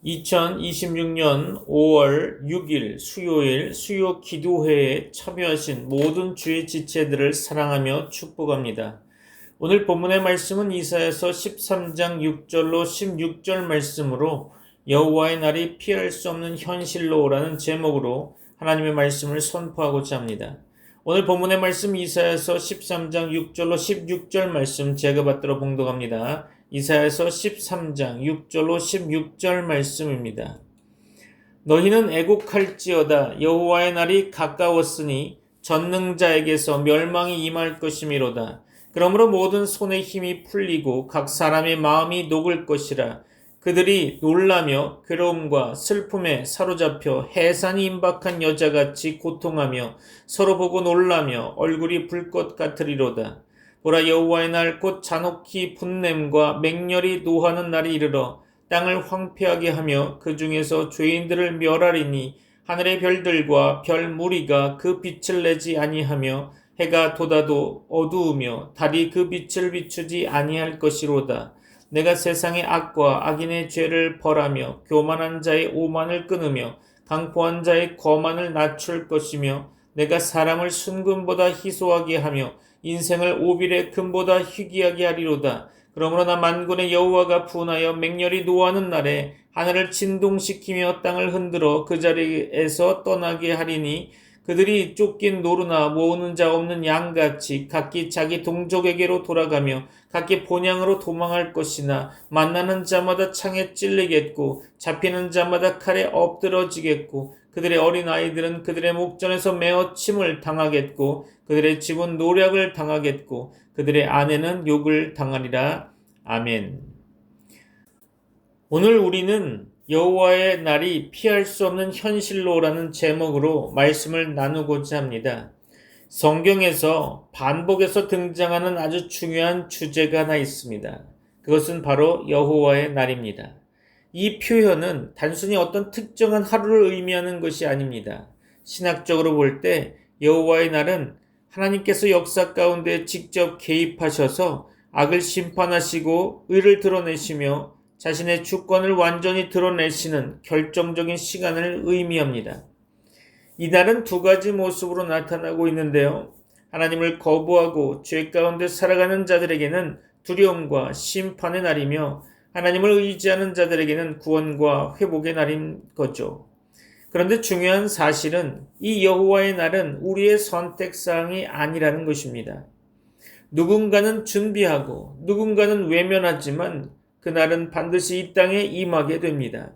2026년 5월 6일 수요일 수요 기도회에 참여하신 모든 주의 지체들을 사랑하며 축복합니다. 오늘 본문의 말씀은 이사야서 13장 6절로 16절 말씀으로 여호와의 날이 피할 수 없는 현실로라는 제목으로 하나님의 말씀을 선포하고자 합니다. 오늘 본문의 말씀 이사야서 13장 6절로 16절 말씀 제가 받들어 봉독합니다. 이사야서 13장 6절로 16절 말씀입니다. 너희는 애곡할지어다. 여호와의 날이 가까웠으니 전능자에게서 멸망이 임할 것이미로다. 그러므로 모든 손의 힘이 풀리고 각 사람의 마음이 녹을 것이라. 그들이 놀라며 괴로움과 슬픔에 사로잡혀 해산이 임박한 여자같이 고통하며 서로 보고 놀라며 얼굴이 불 것 같으리로다. 보라, 여호와의 날 곧 잔혹히 분냄과 맹렬히 노하는 날이 이르러 땅을 황폐하게 하며 그 중에서 죄인들을 멸하리니 하늘의 별들과 별 무리가 그 빛을 내지 아니하며 해가 돋아도 어두우며 달이 그 빛을 비추지 아니할 것이로다. 내가 세상의 악과 악인의 죄를 벌하며 교만한 자의 오만을 끊으며 강포한 자의 거만을 낮출 것이며 내가 사람을 순금보다 희소하게 하며 인생을 오빌의 금보다 희귀하게 하리로다. 그러므로 나 만군의 여호와가 분하여 맹렬히 노하는 날에 하늘을 진동시키며 땅을 흔들어 그 자리에서 떠나게 하리니 그들이 쫓긴 노루나 모으는 자 없는 양같이 각기 자기 동족에게로 돌아가며 각기 본향으로 도망할 것이나 만나는 자마다 창에 찔리겠고 잡히는 자마다 칼에 엎드러지겠고 그들의 어린아이들은 그들의 목전에서 메어 침을 당하겠고 그들의 집은 노략을 당하겠고 그들의 아내는 욕을 당하리라. 아멘. 오늘 우리는 여호와의 날이 피할 수 없는 현실로라는 제목으로 말씀을 나누고자 합니다. 성경에서 반복해서 등장하는 아주 중요한 주제가 하나 있습니다. 그것은 바로 여호와의 날입니다. 이 표현은 단순히 어떤 특정한 하루를 의미하는 것이 아닙니다. 신학적으로 볼 때 여호와의 날은 하나님께서 역사 가운데 직접 개입하셔서 악을 심판하시고 의를 드러내시며 자신의 주권을 완전히 드러내시는 결정적인 시간을 의미합니다. 이 날은 두 가지 모습으로 나타나고 있는데요. 하나님을 거부하고 죄 가운데 살아가는 자들에게는 두려움과 심판의 날이며 하나님을 의지하는 자들에게는 구원과 회복의 날인 거죠. 그런데 중요한 사실은 이 여호와의 날은 우리의 선택사항이 아니라는 것입니다. 누군가는 준비하고 누군가는 외면하지만 그날은 반드시 이 땅에 임하게 됩니다.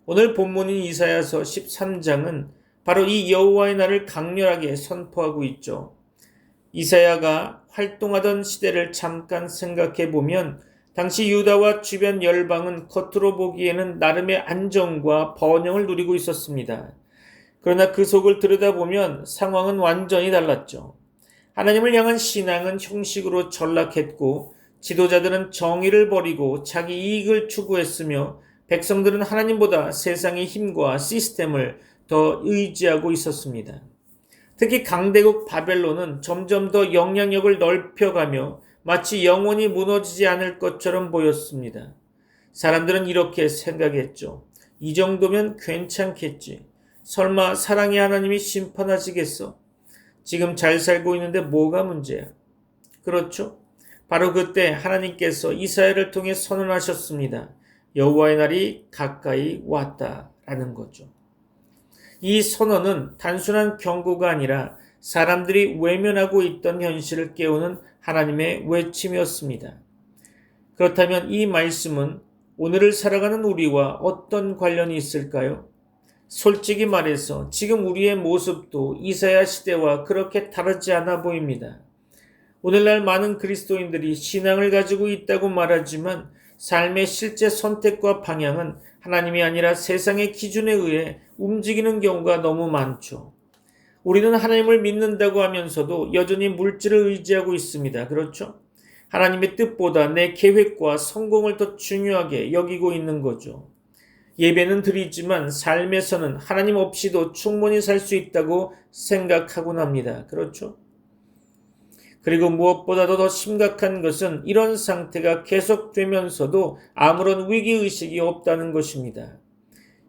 오늘 본문인 이사야서 13장은 바로 이 여호와의 날을 강렬하게 선포하고 있죠. 이사야가 활동하던 시대를 잠깐 생각해 보면 당시 유다와 주변 열방은 겉으로 보기에는 나름의 안정과 번영을 누리고 있었습니다. 그러나 그 속을 들여다보면 상황은 완전히 달랐죠. 하나님을 향한 신앙은 형식으로 전락했고 지도자들은 정의를 버리고 자기 이익을 추구했으며 백성들은 하나님보다 세상의 힘과 시스템을 더 의지하고 있었습니다. 특히 강대국 바벨론은 점점 더 영향력을 넓혀가며 마치 영원히 무너지지 않을 것처럼 보였습니다. 사람들은 이렇게 생각했죠. 이 정도면 괜찮겠지. 설마 사랑의 하나님이 심판하시겠어? 지금 잘 살고 있는데 뭐가 문제야? 그렇죠? 바로 그때 하나님께서 이사야를 통해 선언하셨습니다. 여호와의 날이 가까이 왔다라는 거죠. 이 선언은 단순한 경고가 아니라 사람들이 외면하고 있던 현실을 깨우는 하나님의 외침이었습니다. 그렇다면 이 말씀은 오늘을 살아가는 우리와 어떤 관련이 있을까요? 솔직히 말해서 지금 우리의 모습도 이사야 시대와 그렇게 다르지 않아 보입니다. 오늘날 많은 그리스도인들이 신앙을 가지고 있다고 말하지만 삶의 실제 선택과 방향은 하나님이 아니라 세상의 기준에 의해 움직이는 경우가 너무 많죠. 우리는 하나님을 믿는다고 하면서도 여전히 물질을 의지하고 있습니다. 그렇죠? 하나님의 뜻보다 내 계획과 성공을 더 중요하게 여기고 있는 거죠. 예배는 드리지만 삶에서는 하나님 없이도 충분히 살 수 있다고 생각하곤 합니다. 그렇죠? 그리고 무엇보다도 더 심각한 것은 이런 상태가 계속되면서도 아무런 위기의식이 없다는 것입니다.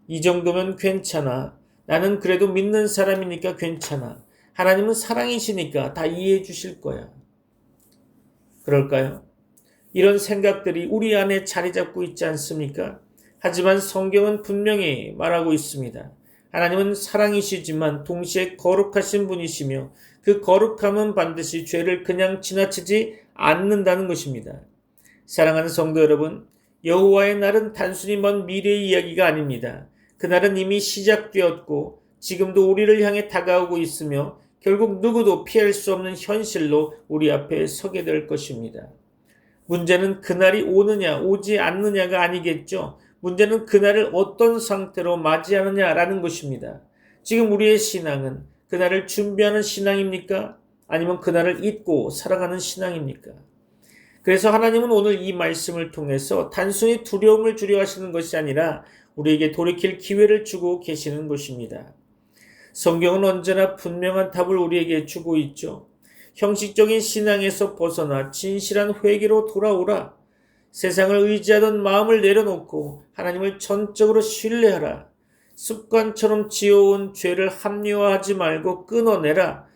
이 정도면 괜찮아. 나는 그래도 믿는 사람이니까 괜찮아. 하나님은 사랑이시니까 다 이해해 주실 거야. 그럴까요? 이런 생각들이 우리 안에 자리 잡고 있지 않습니까? 하지만 성경은 분명히 말하고 있습니다. 하나님은 사랑이시지만 동시에 거룩하신 분이시며 그 거룩함은 반드시 죄를 그냥 지나치지 않는다는 것입니다. 사랑하는 성도 여러분, 여호와의 날은 단순히 먼 미래의 이야기가 아닙니다. 그날은 이미 시작되었고 지금도 우리를 향해 다가오고 있으며 결국 누구도 피할 수 없는 현실로 우리 앞에 서게 될 것입니다. 문제는 그날이 오느냐 오지 않느냐가 아니겠죠. 문제는 그날을 어떤 상태로 맞이하느냐라는 것입니다. 지금 우리의 신앙은 그날을 준비하는 신앙입니까? 아니면 그날을 잊고 살아가는 신앙입니까? 그래서 하나님은 오늘 이 말씀을 통해서 단순히 두려움을 주려 하시는 것이 아니라 우리에게 돌이킬 기회를 주고 계시는 것입니다. 성경은 언제나 분명한 답을 우리에게 주고 있죠. 형식적인 신앙에서 벗어나 진실한 회개로 돌아오라. 세상을 의지하던 마음을 내려놓고 하나님을 전적으로 신뢰하라. 습관처럼 지어온 죄를 합리화하지 말고 끊어내라.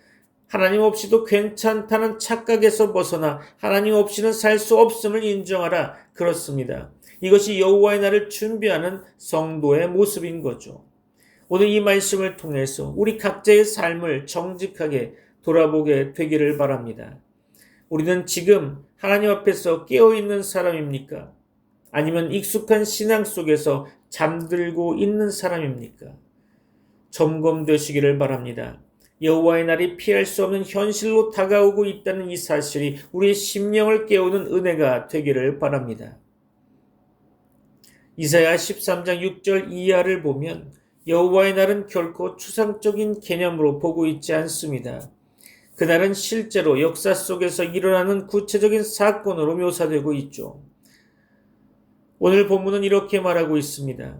하나님 없이도 괜찮다는 착각에서 벗어나 하나님 없이는 살 수 없음을 인정하라. 그렇습니다. 이것이 여호와의 날을 준비하는 성도의 모습인 거죠. 오늘 이 말씀을 통해서 우리 각자의 삶을 정직하게 돌아보게 되기를 바랍니다. 우리는 지금 하나님 앞에서 깨어있는 사람입니까? 아니면 익숙한 신앙 속에서 잠들고 있는 사람입니까? 점검되시기를 바랍니다. 여호와의 날이 피할 수 없는 현실로 다가오고 있다는 이 사실이 우리의 심령을 깨우는 은혜가 되기를 바랍니다. 이사야 13장 6절 이하를 보면 여호와의 날은 결코 추상적인 개념으로 보고 있지 않습니다. 그날은 실제로 역사 속에서 일어나는 구체적인 사건으로 묘사되고 있죠. 오늘 본문은 이렇게 말하고 있습니다.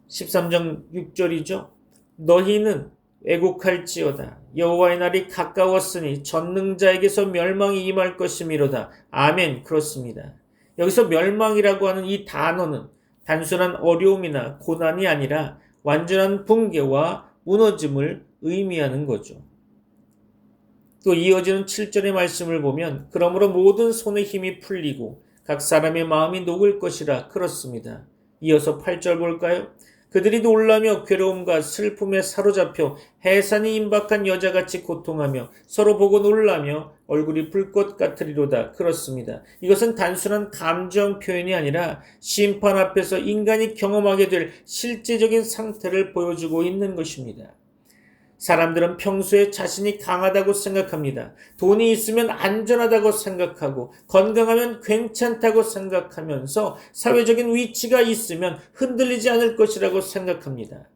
13장 6절이죠. 너희는 애곡할지어다. 여호와의 날이 가까웠으니 전능자에게서 멸망이 임할 것이미로다. 아멘. 그렇습니다. 여기서 멸망이라고 하는 이 단어는 단순한 어려움이나 고난이 아니라 완전한 붕괴와 무너짐을 의미하는 거죠. 또 이어지는 7절의 말씀을 보면 그러므로 모든 손의 힘이 풀리고 각 사람의 마음이 녹을 것이라. 그렇습니다. 이어서 8절 볼까요? 그들이 놀라며 괴로움과 슬픔에 사로잡혀 해산이 임박한 여자같이 고통하며 서로 보고 놀라며 얼굴이 불꽃 같으리로다. 그렇습니다. 이것은 단순한 감정 표현이 아니라 심판 앞에서 인간이 경험하게 될 실제적인 상태를 보여주고 있는 것입니다. 사람들은 평소에 자신이 강하다고 생각합니다. 돈이 있으면 안전하다고 생각하고 건강하면 괜찮다고 생각하면서 사회적인 위치가 있으면 흔들리지 않을 것이라고 생각합니다.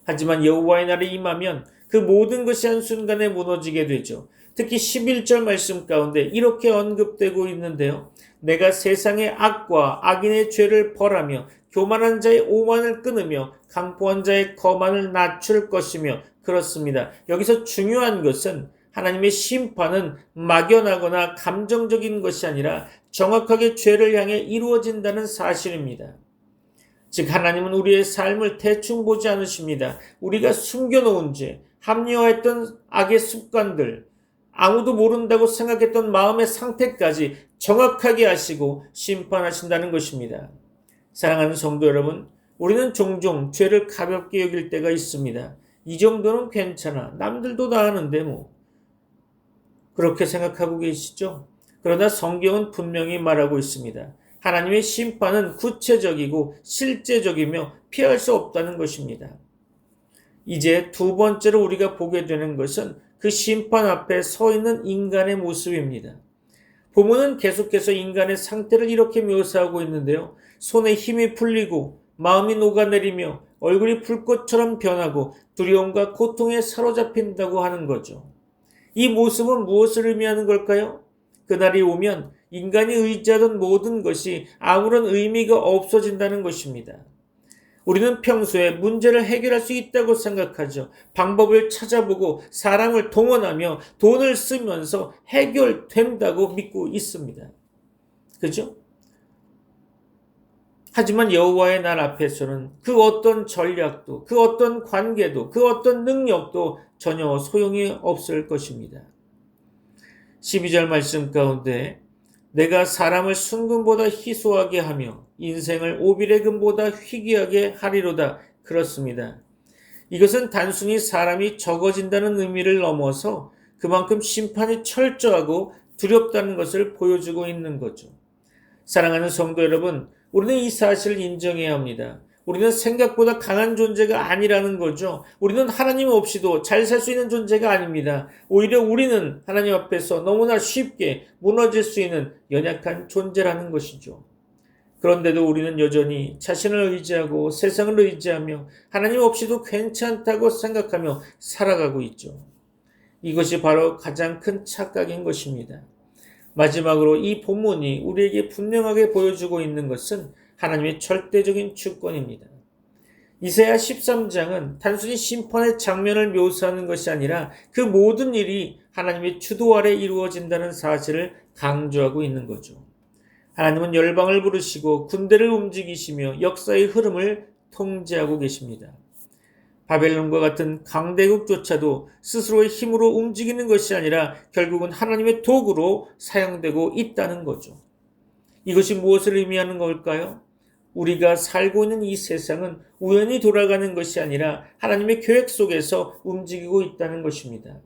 하지만 여호와의 날이 임하면 그 모든 것이 한순간에 무너지게 되죠. 특히 11절 말씀 가운데 이렇게 언급되고 있는데요. 내가 세상의 악과 악인의 죄를 벌하며 교만한 자의 오만을 끊으며 강포한 자의 거만을 낮출 것이며. 그렇습니다. 여기서 중요한 것은 하나님의 심판은 막연하거나 감정적인 것이 아니라 정확하게 죄를 향해 이루어진다는 사실입니다. 즉 하나님은 우리의 삶을 대충 보지 않으십니다. 우리가 숨겨놓은 죄, 합리화했던 악의 습관들, 아무도 모른다고 생각했던 마음의 상태까지 정확하게 아시고 심판하신다는 것입니다. 사랑하는 성도 여러분, 우리는 종종 죄를 가볍게 여길 때가 있습니다. 이 정도는 괜찮아. 남들도 다 하는데 뭐. 그렇게 생각하고 계시죠? 그러나 성경은 분명히 말하고 있습니다. 하나님의 심판은 구체적이고 실제적이며 피할 수 없다는 것입니다. 이제 두 번째로 우리가 보게 되는 것은 그 심판 앞에 서 있는 인간의 모습입니다. 본문은 계속해서 인간의 상태를 이렇게 묘사하고 있는데요. 손에 힘이 풀리고 마음이 녹아내리며 얼굴이 불꽃처럼 변하고 두려움과 고통에 사로잡힌다고 하는 거죠. 이 모습은 무엇을 의미하는 걸까요? 그날이 오면 인간이 의지하던 모든 것이 아무런 의미가 없어진다는 것입니다. 우리는 평소에 문제를 해결할 수 있다고 생각하죠. 방법을 찾아보고 사람을 동원하며 돈을 쓰면서 해결된다고 믿고 있습니다. 그죠? 하지만 여호와의 날 앞에서는 그 어떤 전략도, 그 어떤 관계도, 그 어떤 능력도 전혀 소용이 없을 것입니다. 12절 말씀 가운데 내가 사람을 순금보다 희소하게 하며 인생을 오빌의 금보다 희귀하게 하리로다. 그렇습니다. 이것은 단순히 사람이 적어진다는 의미를 넘어서 그만큼 심판이 철저하고 두렵다는 것을 보여주고 있는 거죠. 사랑하는 성도 여러분, 우리는 이 사실을 인정해야 합니다. 우리는 생각보다 강한 존재가 아니라는 거죠. 우리는 하나님 없이도 잘 살 수 있는 존재가 아닙니다. 오히려 우리는 하나님 앞에서 너무나 쉽게 무너질 수 있는 연약한 존재라는 것이죠. 그런데도 우리는 여전히 자신을 의지하고 세상을 의지하며 하나님 없이도 괜찮다고 생각하며 살아가고 있죠. 이것이 바로 가장 큰 착각인 것입니다. 마지막으로 이 본문이 우리에게 분명하게 보여주고 있는 것은 하나님의 절대적인 주권입니다. 이사야 13장은 단순히 심판의 장면을 묘사하는 것이 아니라 그 모든 일이 하나님의 주도 아래 이루어진다는 사실을 강조하고 있는 거죠. 하나님은 열방을 부르시고 군대를 움직이시며 역사의 흐름을 통제하고 계십니다. 바벨론과 같은 강대국조차도 스스로의 힘으로 움직이는 것이 아니라 결국은 하나님의 도구로 사용되고 있다는 거죠. 이것이 무엇을 의미하는 걸까요? 우리가 살고 있는 이 세상은 우연히 돌아가는 것이 아니라 하나님의 계획 속에서 움직이고 있다는 것입니다.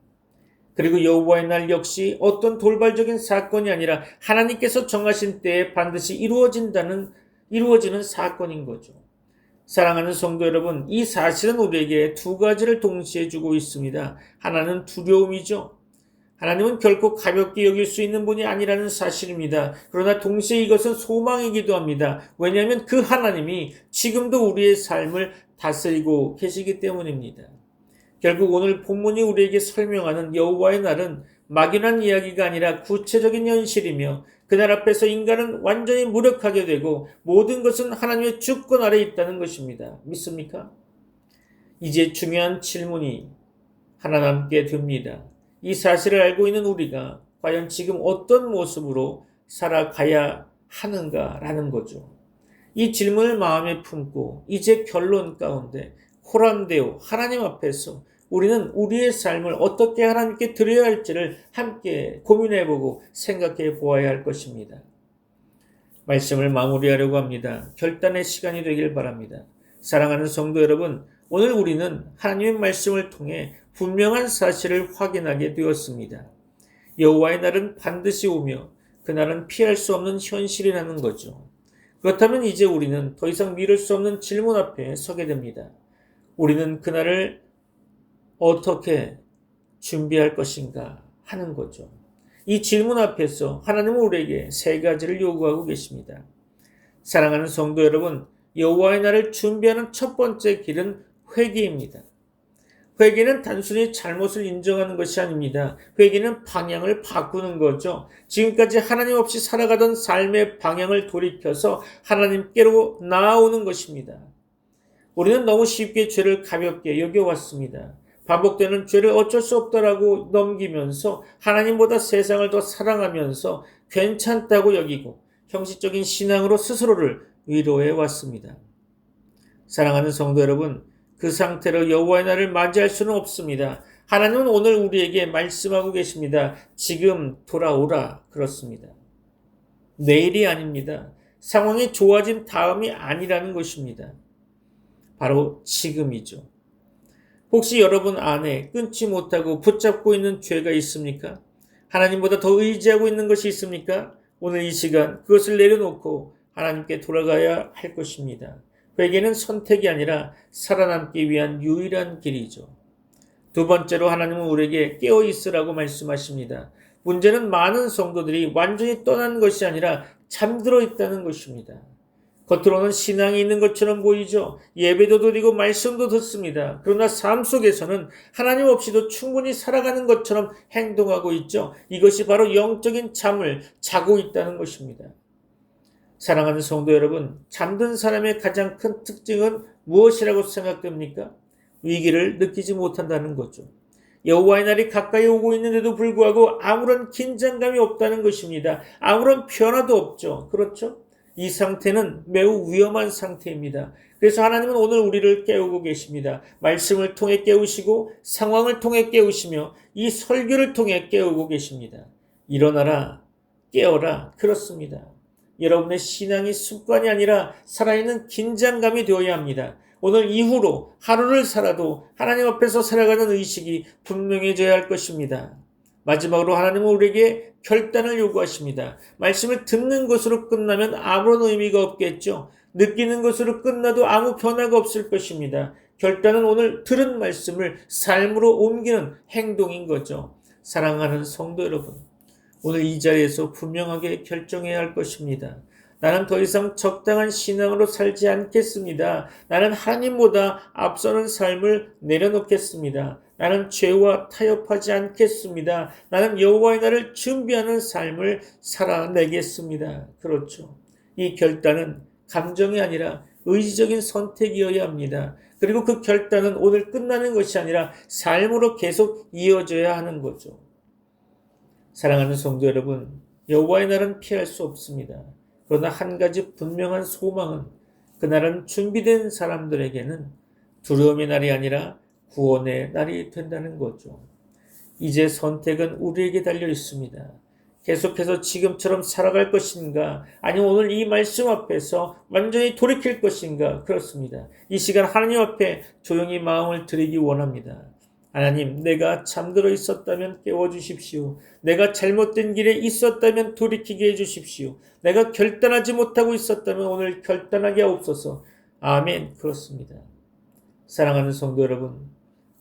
그리고 여호와의 날 역시 어떤 돌발적인 사건이 아니라 하나님께서 정하신 때에 반드시 이루어지는 사건인 거죠. 사랑하는 성도 여러분, 이 사실은 우리에게 두 가지를 동시에 주고 있습니다. 하나는 두려움이죠. 하나님은 결코 가볍게 여길 수 있는 분이 아니라는 사실입니다. 그러나 동시에 이것은 소망이기도 합니다. 왜냐하면 그 하나님이 지금도 우리의 삶을 다스리고 계시기 때문입니다. 결국 오늘 본문이 우리에게 설명하는 여호와의 날은 막연한 이야기가 아니라 구체적인 현실이며 그날 앞에서 인간은 완전히 무력하게 되고 모든 것은 하나님의 주권 아래 있다는 것입니다. 믿습니까? 이제 중요한 질문이 하나 남게 됩니다. 이 사실을 알고 있는 우리가 과연 지금 어떤 모습으로 살아가야 하는가라는 거죠. 이 질문을 마음에 품고 이제 결론 가운데 호람되어 하나님 앞에서 우리는 우리의 삶을 어떻게 하나님께 드려야 할지를 함께 고민해보고 생각해 보아야 할 것입니다. 말씀을 마무리하려고 합니다. 결단의 시간이 되길 바랍니다. 사랑하는 성도 여러분, 오늘 우리는 하나님의 말씀을 통해 분명한 사실을 확인하게 되었습니다. 여호와의 날은 반드시 오며 그날은 피할 수 없는 현실이라는 거죠. 그렇다면 이제 우리는 더 이상 미룰 수 없는 질문 앞에 서게 됩니다. 우리는 그날을 어떻게 준비할 것인가 하는 거죠. 이 질문 앞에서 하나님은 우리에게 세 가지를 요구하고 계십니다. 사랑하는 성도 여러분, 여호와의 날을 준비하는 첫 번째 길은 회개입니다. 회개는 단순히 잘못을 인정하는 것이 아닙니다. 회개는 방향을 바꾸는 거죠. 지금까지 하나님 없이 살아가던 삶의 방향을 돌이켜서 하나님께로 나아오는 것입니다. 우리는 너무 쉽게 죄를 가볍게 여겨왔습니다. 반복되는 죄를 어쩔 수 없다라고 넘기면서 하나님보다 세상을 더 사랑하면서 괜찮다고 여기고 형식적인 신앙으로 스스로를 위로해 왔습니다. 사랑하는 성도 여러분, 그 상태로 여호와의 날을 맞이할 수는 없습니다. 하나님은 오늘 우리에게 말씀하고 계십니다. 지금 돌아오라. 그렇습니다. 내일이 아닙니다. 상황이 좋아진 다음이 아니라는 것입니다. 바로 지금이죠. 혹시 여러분 안에 끊지 못하고 붙잡고 있는 죄가 있습니까? 하나님보다 더 의지하고 있는 것이 있습니까? 오늘 이 시간 그것을 내려놓고 하나님께 돌아가야 할 것입니다. 회개는 선택이 아니라 살아남기 위한 유일한 길이죠. 두 번째로 하나님은 우리에게 깨어 있으라고 말씀하십니다. 문제는 많은 성도들이 완전히 떠난 것이 아니라 잠들어 있다는 것입니다. 겉으로는 신앙이 있는 것처럼 보이죠. 예배도 드리고 말씀도 듣습니다. 그러나 삶 속에서는 하나님 없이도 충분히 살아가는 것처럼 행동하고 있죠. 이것이 바로 영적인 잠을 자고 있다는 것입니다. 사랑하는 성도 여러분, 잠든 사람의 가장 큰 특징은 무엇이라고 생각됩니까? 위기를 느끼지 못한다는 거죠. 여호와의 날이 가까이 오고 있는데도 불구하고 아무런 긴장감이 없다는 것입니다. 아무런 변화도 없죠. 그렇죠? 이 상태는 매우 위험한 상태입니다. 그래서 하나님은 오늘 우리를 깨우고 계십니다. 말씀을 통해 깨우시고 상황을 통해 깨우시며 이 설교를 통해 깨우고 계십니다. 일어나라, 깨어라. 그렇습니다. 여러분의 신앙이 습관이 아니라 살아있는 긴장감이 되어야 합니다. 오늘 이후로 하루를 살아도 하나님 앞에서 살아가는 의식이 분명해져야 할 것입니다. 마지막으로 하나님은 우리에게 결단을 요구하십니다. 말씀을 듣는 것으로 끝나면 아무런 의미가 없겠죠. 느끼는 것으로 끝나도 아무 변화가 없을 것입니다. 결단은 오늘 들은 말씀을 삶으로 옮기는 행동인 거죠. 사랑하는 성도 여러분, 오늘 이 자리에서 분명하게 결정해야 할 것입니다. 나는 더 이상 적당한 신앙으로 살지 않겠습니다. 나는 하나님보다 앞서는 삶을 내려놓겠습니다. 나는 죄와 타협하지 않겠습니다. 나는 여호와의 날을 준비하는 삶을 살아내겠습니다. 그렇죠. 이 결단은 감정이 아니라 의지적인 선택이어야 합니다. 그리고 그 결단은 오늘 끝나는 것이 아니라 삶으로 계속 이어져야 하는 거죠. 사랑하는 성도 여러분, 여호와의 날은 피할 수 없습니다. 그러나 한 가지 분명한 소망은 그날은 준비된 사람들에게는 두려움의 날이 아니라 구원의 날이 된다는 거죠. 이제 선택은 우리에게 달려 있습니다. 계속해서 지금처럼 살아갈 것인가, 아니면 오늘 이 말씀 앞에서 완전히 돌이킬 것인가. 그렇습니다. 이 시간 하나님 앞에 조용히 마음을 드리기 원합니다. 하나님, 내가 잠들어 있었다면 깨워주십시오. 내가 잘못된 길에 있었다면 돌이키게 해주십시오. 내가 결단하지 못하고 있었다면 오늘 결단하게 하옵소서. 아멘. 그렇습니다. 사랑하는 성도 여러분,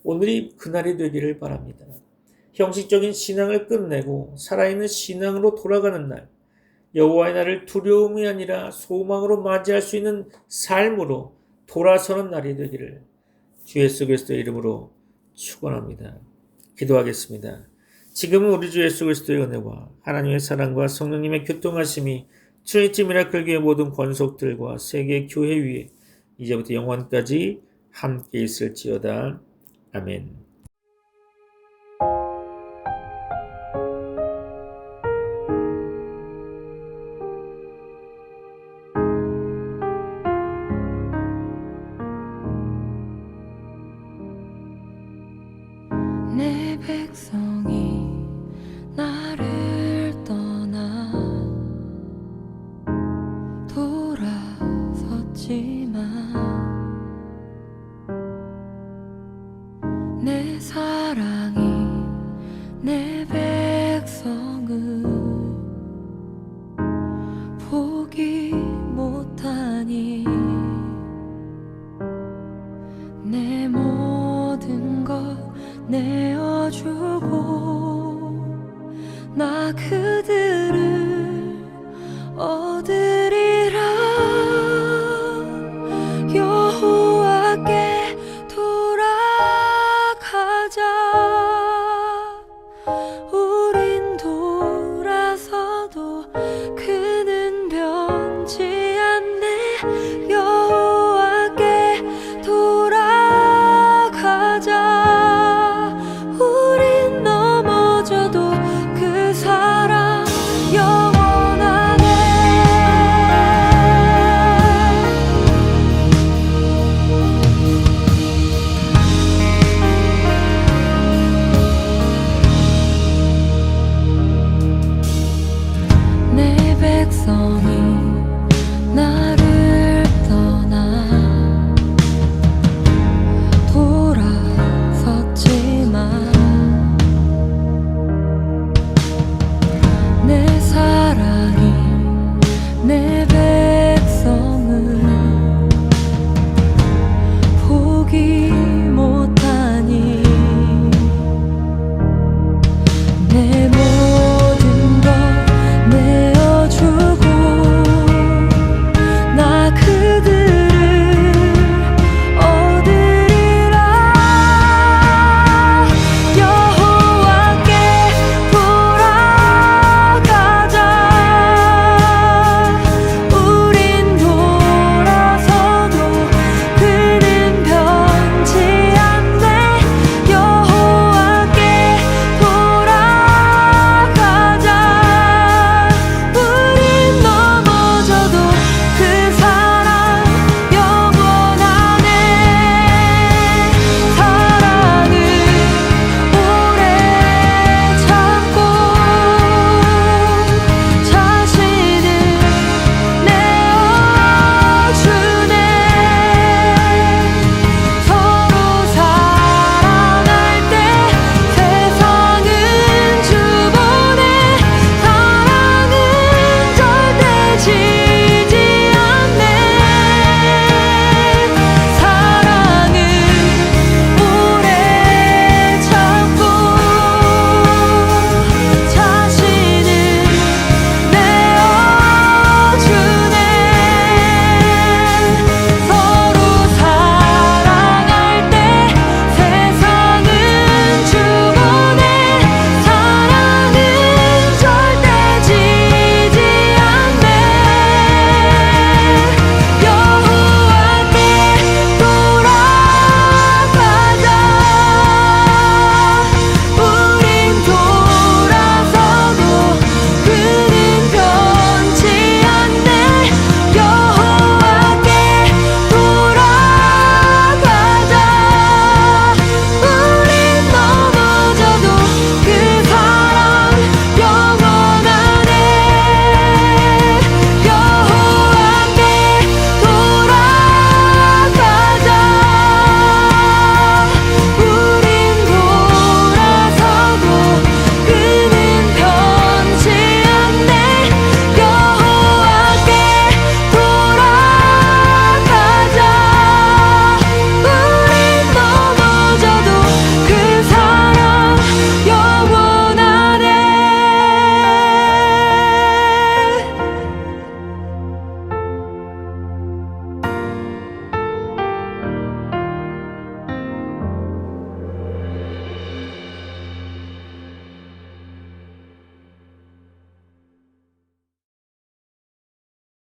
오늘이 그날이 되기를 바랍니다. 형식적인 신앙을 끝내고 살아있는 신앙으로 돌아가는 날, 여호와의 날을 두려움이 아니라 소망으로 맞이할 수 있는 삶으로 돌아서는 날이 되기를 주 예수 그리스도의 이름으로 축원합니다. 기도하겠습니다. 지금은 우리 주 예수 그리스도의 은혜와 하나님의 사랑과 성령님의 교통하심이 트리니티 미라클 교회 모든 권속들과 세계 교회 위에 이제부터 영원까지 함께 있을지어다. 아멘. 내 백성이 나를 떠나 돌아섰지만 내 사랑이